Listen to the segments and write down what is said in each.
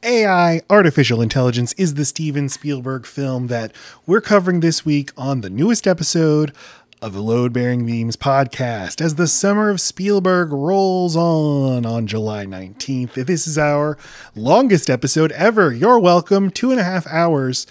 AI, Artificial Intelligence, is the Steven Spielberg film that we're covering this week on the newest episode of the Load Bearing Beams podcast. As the summer of Spielberg rolls on July 19th, this is our longest episode ever. You're welcome. 2.5 hours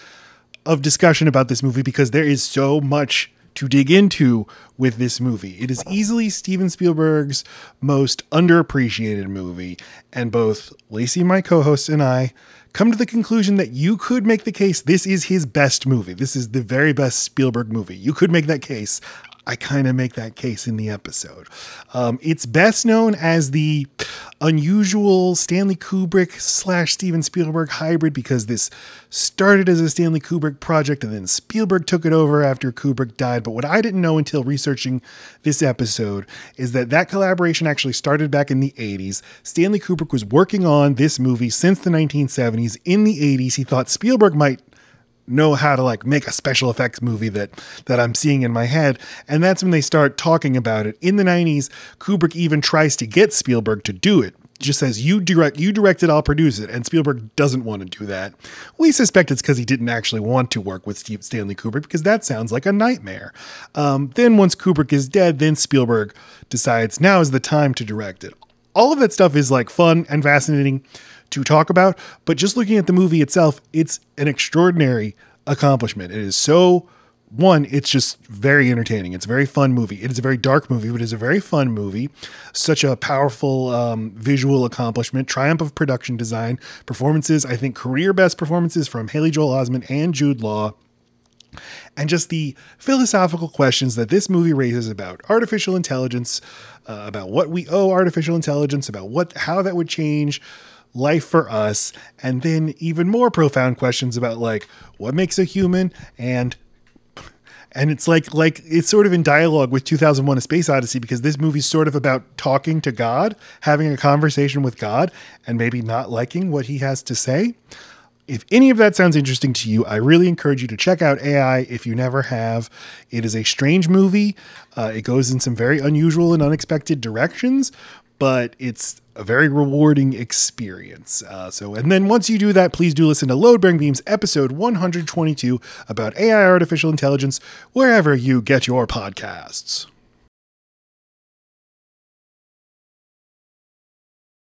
of discussion about this movie because there is so much to dig into with this movie. It is easily Steven Spielberg's most underappreciated movie, and both Lacey, my co-host, and I come to the conclusion that you could make the case this is his best movie. This is the very best Spielberg movie. You could make that case. I kind of make that case in the episode. It's best known as the unusual Stanley Kubrick / Steven Spielberg hybrid because this started as a Stanley Kubrick project and then Spielberg took it over after Kubrick died. But what I didn't know until researching this episode is that collaboration actually started back in the 80s. Stanley Kubrick was working on this movie since the 1970s. In the 80s, he thought Spielberg might know how to make a special effects movie that I'm seeing in my head. And that's when they start talking about it. In the 90s, Kubrick even tries to get Spielberg to do it. Just says, you direct it, I'll produce it. And Spielberg doesn't want to do that. We suspect it's because he didn't actually want to work with Stanley Kubrick because that sounds like a nightmare. Then once Kubrick is dead, then Spielberg decides now is the time to direct it. All of that stuff is fun and fascinating to talk about, but just looking at the movie itself, it's an extraordinary accomplishment. It is it's just very entertaining. It's a very fun movie. It is a very dark movie, but it's a very fun movie. Such a powerful visual accomplishment, triumph of production design, performances, I think career best performances from Haley Joel Osment and Jude Law. And just the philosophical questions that this movie raises about artificial intelligence, about what we owe artificial intelligence, about how that would change life for us, and then even more profound questions about what makes a human, and it's it's sort of in dialogue with 2001: A Space Odyssey, because this movie's sort of about talking to God, having a conversation with God, and maybe not liking what he has to say. If any of that sounds interesting to you, I really encourage you to check out AI if you never have. It is a strange movie. It goes in some very unusual and unexpected directions, but it's a very rewarding experience. And then once you do that, please do listen to Load Bearing Beams episode 122 about AI, artificial intelligence, wherever you get your podcasts.